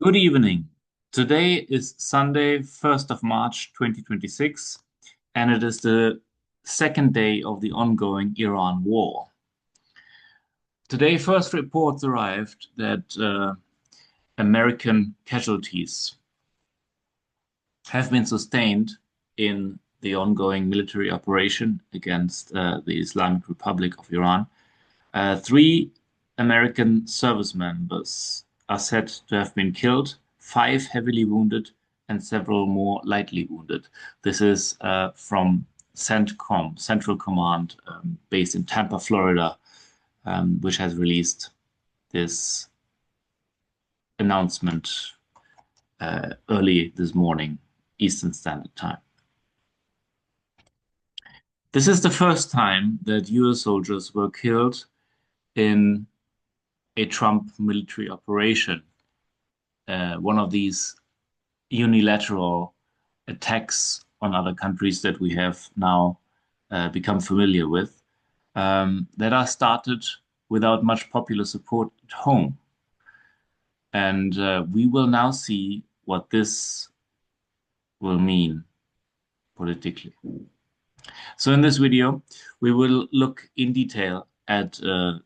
Good evening. Today is Sunday, 1st of March 2026, and it is the second day of the ongoing Iran war. Today, first reports arrived that American casualties have been sustained in the ongoing military operation against the Islamic Republic of Iran. Three American service members are said to have been killed, five heavily wounded, and several more lightly wounded. This is from CENTCOM, Central Command, based in Tampa, Florida, which has released this announcement early this morning, Eastern Standard Time. This is the first time that US soldiers were killed in a Trump military operation, one of these unilateral attacks on other countries that we have now become familiar with, that are started without much popular support at home. And we will now see what this will mean politically. So in this video, we will look in detail at the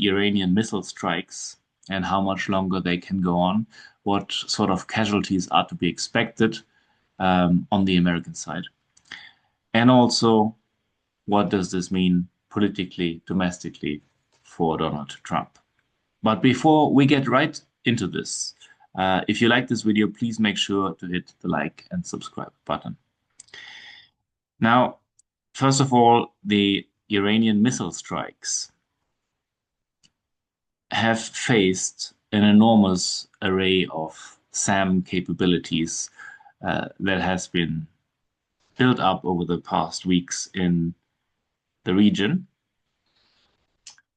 Iranian missile strikes and how much longer they can go on, what sort of casualties are to be expected on the American side, and also what does this mean politically, domestically for Donald Trump. But before we get right into this, if you like this video, please make sure to hit the like and subscribe button. Now, first of all, the Iranian missile strikes have faced an enormous array of SAM capabilities that has been built up over the past weeks in the region.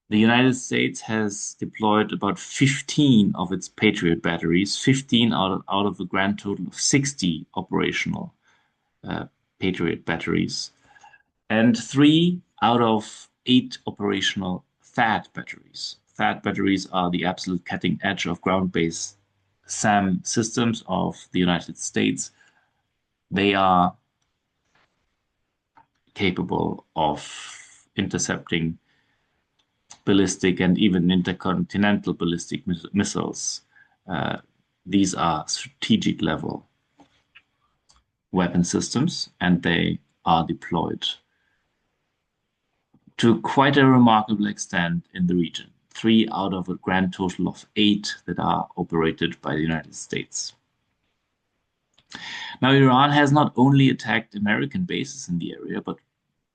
The United States has deployed about 15 of its Patriot batteries, 15 out of a grand total of 60 operational Patriot batteries, and 3 out of 8 operational THAAD batteries. THAAD batteries are the absolute cutting edge of ground-based SAM systems of the United States. They are capable of intercepting ballistic and even intercontinental ballistic missiles. These are strategic level weapon systems, and they are deployed to quite a remarkable extent in the region. 3 out of a grand total of 8 that are operated by the United States. Now, Iran has not only attacked American bases in the area, but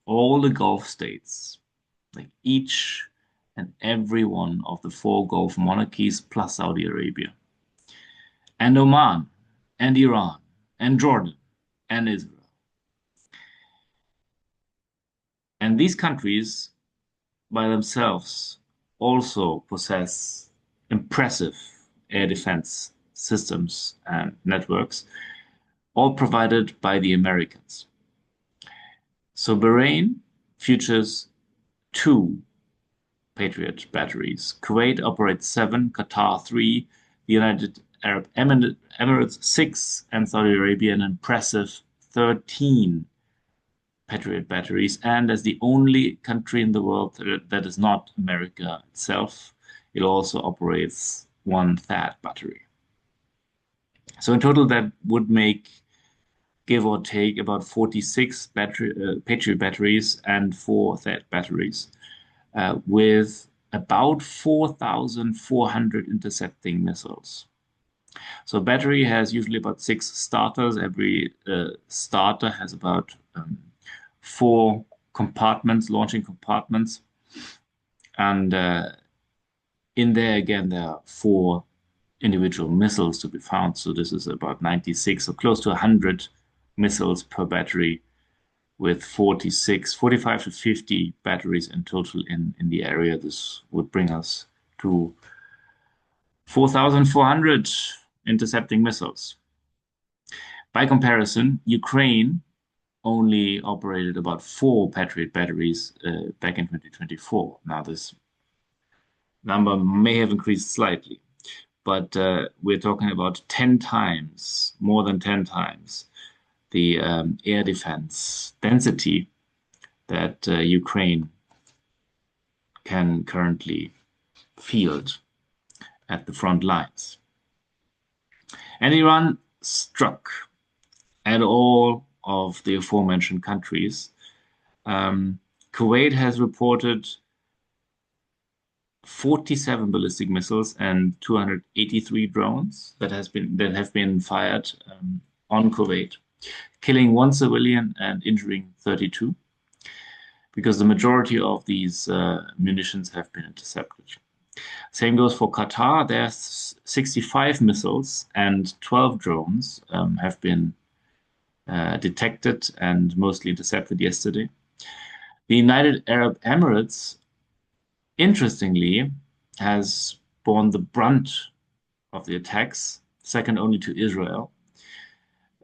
all the Gulf states, like each and every one of the 4 Gulf monarchies plus Saudi Arabia, and Oman, and Iran, and Jordan, and Israel. And these countries by themselves also possess impressive air defense systems and networks, all provided by the Americans. So Bahrain features 2 Patriot batteries. Kuwait operates 7, Qatar 3, the United Arab Emirates 6, and Saudi Arabia an impressive 13 Patriot batteries. And as the only country in the world that is not America itself, it also operates 1 THAAD battery. So in total, that would make, give or take, about 46 Patriot batteries and 4 THAAD batteries, with about 4,400 intercepting missiles. So a battery has usually about 6 starters. Every starter has about 4 compartments, launching compartments. And in there, again, there are 4 individual missiles to be found. So this is about 96 or close to 100 missiles per battery, with 45 to 50 batteries in total in the area. This would bring us to 4,400 intercepting missiles. By comparison, Ukraine only operated about 4 Patriot batteries back in 2024. Now this number may have increased slightly, but we're talking about 10 times, more than 10 times, the air defense density that Ukraine can currently field at the front lines. And Iran struck at all of the aforementioned countries. Kuwait has reported 47 ballistic missiles and 283 drones that have been fired on Kuwait, killing one civilian and injuring 32, because the majority of these munitions have been intercepted. Same goes for Qatar. There's 65 missiles and 12 drones have been detected and mostly intercepted yesterday. The United Arab Emirates, interestingly, has borne the brunt of the attacks, second only to Israel.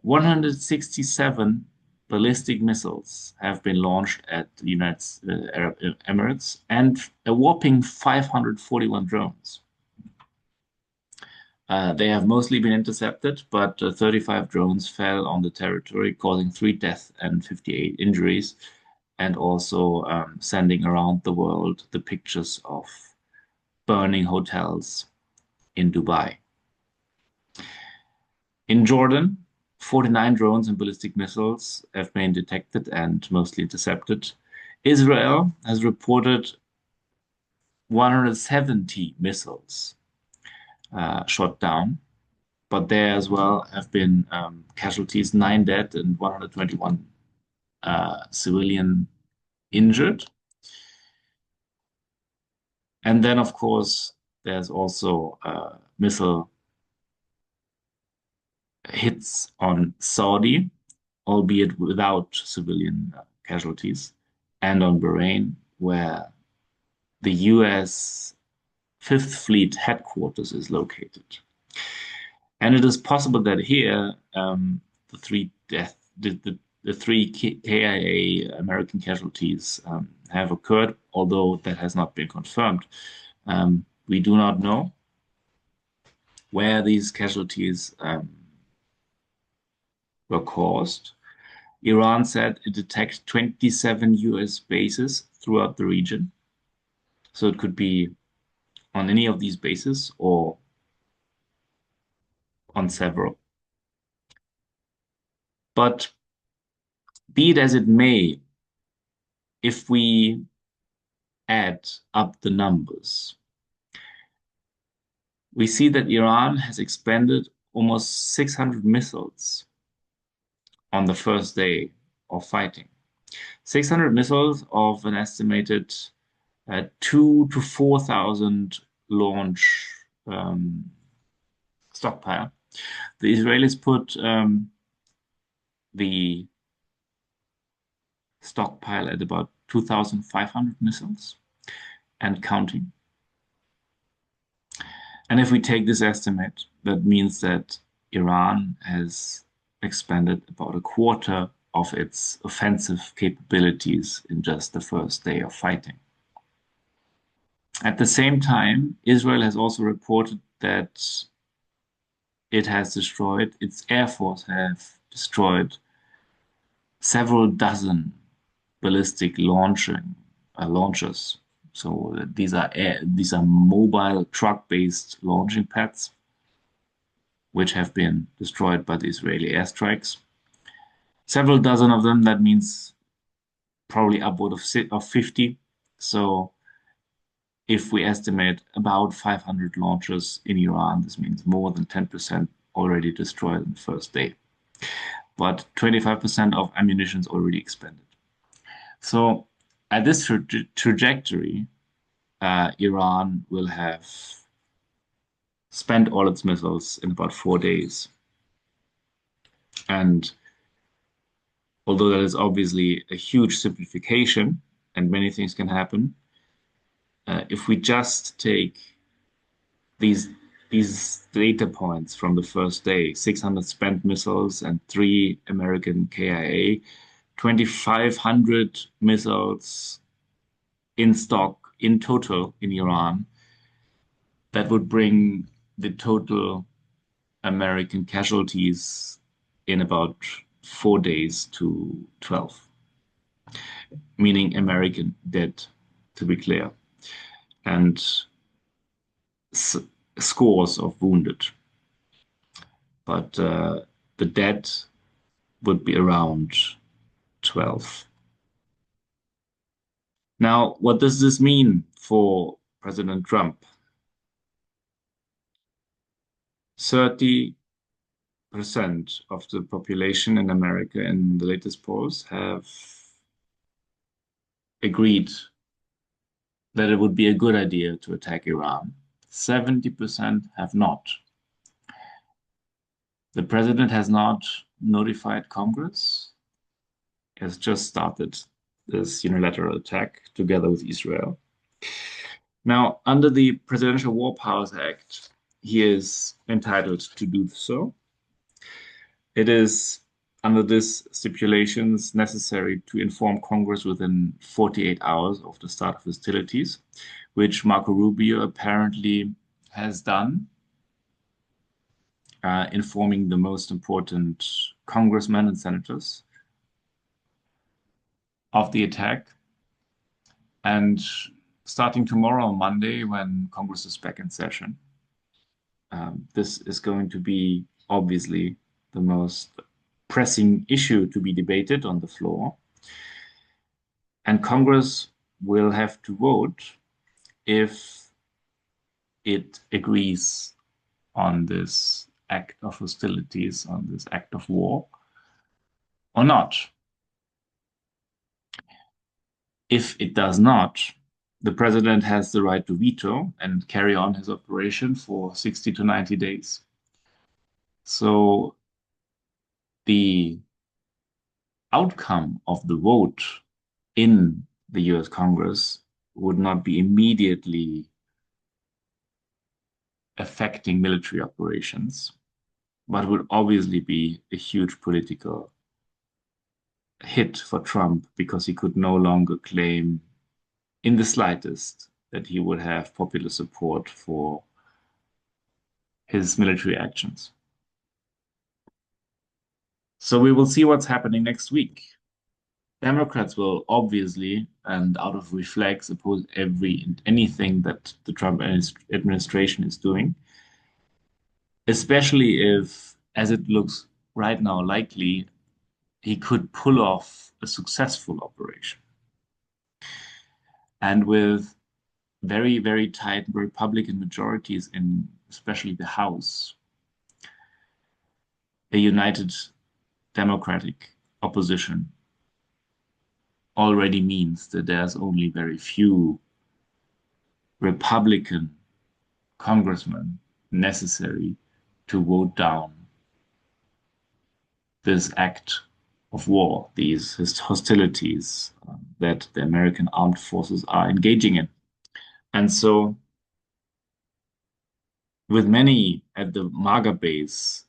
167 ballistic missiles have been launched at the United Arab Emirates and a whopping 541 drones. They have mostly been intercepted, but 35 drones fell on the territory, causing 3 deaths and 58 injuries, and also sending around the world the pictures of burning hotels in Dubai. In Jordan, 49 drones and ballistic missiles have been detected and mostly intercepted. Israel has reported 170 missiles shot down, but there as well have been casualties, 9 dead and 121 civilian injured. And then, of course, there's also missile hits on Saudi, albeit without civilian casualties, and on Bahrain, where the US Fifth Fleet headquarters is located. And it is possible that here the three KIA American casualties have occurred, although that has not been confirmed. We do not know where these casualties were caused. Iran said it detected 27 US bases throughout the region. So it could be on any of these bases or on several. But be it as it may, if we add up the numbers, we see that Iran has expended almost 600 missiles on the first day of fighting. 600 missiles of an estimated 2 to 4,000 launch stockpile. The Israelis put the stockpile at about 2,500 missiles and counting. And if we take this estimate, that means that Iran has expended about a quarter of its offensive capabilities in just the first day of fighting. At the same time, Israel has also reported that its Air Force have destroyed several dozen ballistic launchers. So these are mobile truck-based launching pads, which have been destroyed by the Israeli airstrikes. Several dozen of them, that means probably upward of 50. So if we estimate about 500 launchers in Iran, this means more than 10% already destroyed in the first day. But 25% of ammunition is already expended. So at this trajectory, Iran will have spent all its missiles in about 4 days. And although that is obviously a huge simplification and many things can happen, if we just take these data points from the first day, 600 spent missiles and 3 American KIA, 2,500 missiles in stock in total in Iran, that would bring the total American casualties in about 4 days to 12, meaning American dead, to be clear, and s scores of wounded. But the dead would be around 12. Now, what does this mean for President Trump? 30% of the population in America in the latest polls have agreed that it would be a good idea to attack Iran. 70% have not. The president has not notified Congress. He has just started this unilateral attack together with Israel. Now, under the Presidential War Powers Act, he is entitled to do so. It is under this stipulations necessary to inform Congress within 48 hours of the start of hostilities, which Marco Rubio apparently has done, informing the most important congressmen and senators of the attack. And starting tomorrow, Monday, when Congress is back in session, this is going to be obviously the most pressing issue to be debated on the floor. And Congress will have to vote if it agrees on this act of hostilities, on this act of war, or not. If it does not, the president has the right to veto and carry on his operation for 60 to 90 days. So the outcome of the vote in the US Congress would not be immediately affecting military operations, but would obviously be a huge political hit for Trump because he could no longer claim in the slightest that he would have popular support for his military actions. So we will see what's happening next week. Democrats will obviously, and out of reflex, oppose anything that the Trump administration is doing, especially if, as it looks right now likely, he could pull off a successful operation. And with very, very tight Republican majorities in especially the House, a united Democratic opposition already means that there's only very few Republican congressmen necessary to vote down this act of war, these hostilities that the American armed forces are engaging in. And so, with many at the MAGA base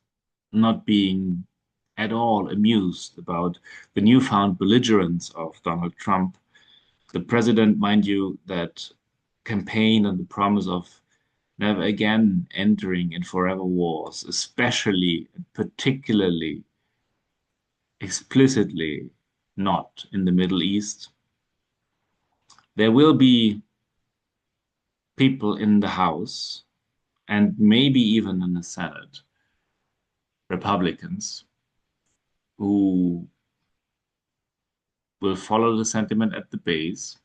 not being at all amused about the newfound belligerence of Donald Trump, the president, mind you, that campaigned on the promise of never again entering in forever wars, especially, particularly, explicitly not in the Middle East. There will be people in the House and maybe even in the Senate, Republicans, who will follow the sentiment at the base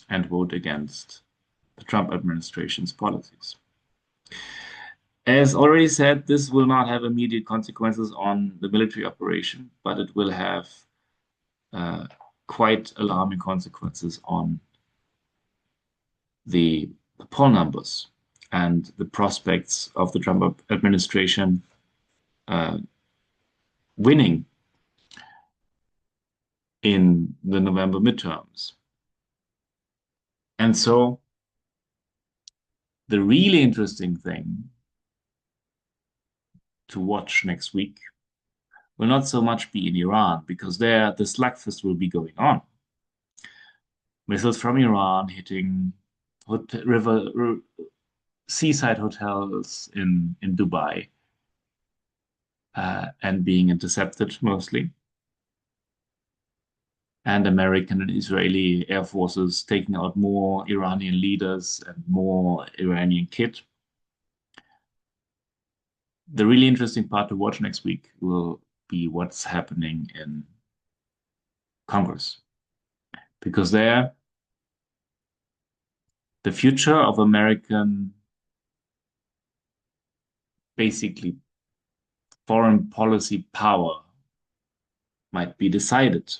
and vote against the Trump administration's policies. As already said, this will not have immediate consequences on the military operation, but it will have quite alarming consequences on the poll numbers and the prospects of the Trump administration winning in the November midterms. And so the really interesting thing to watch next week will not so much be in Iran, because there the slugfest will be going on. Missiles from Iran hitting seaside hotels in Dubai and being intercepted mostly, and American and Israeli air forces taking out more Iranian leaders and more Iranian kit. The really interesting part to watch next week will be what's happening in Congress, because there, the future of American basically foreign policy power might be decided.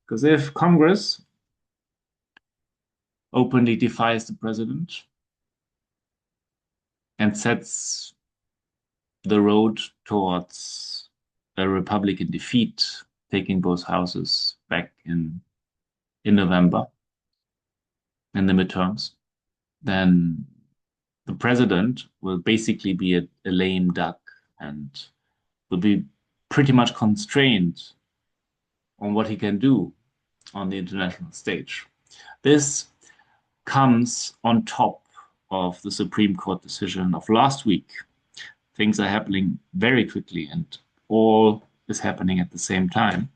Because if Congress openly defies the president and sets the road towards a Republican defeat, taking both houses back in November in the midterms, then the president will basically be a lame duck and will be pretty much constrained on what he can do on the international stage. This comes on top of the Supreme Court decision of last week. Things are happening very quickly and all is happening at the same time.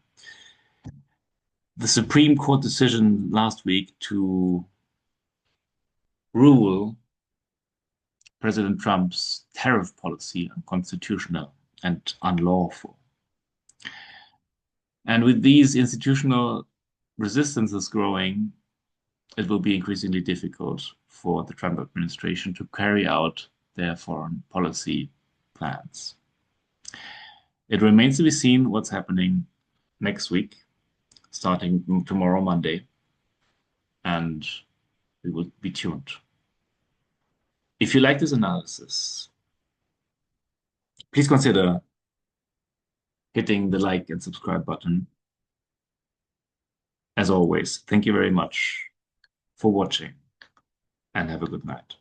The Supreme Court decision last week to rule President Trump's tariff policy unconstitutional and unlawful. And with these institutional resistances growing, it will be increasingly difficult for the Trump administration to carry out their foreign policy plans. It remains to be seen what's happening next week, starting tomorrow, Monday, and we will be tuned. If you like this analysis, please consider hitting the like and subscribe button. As always, thank you very much for watching and have a good night.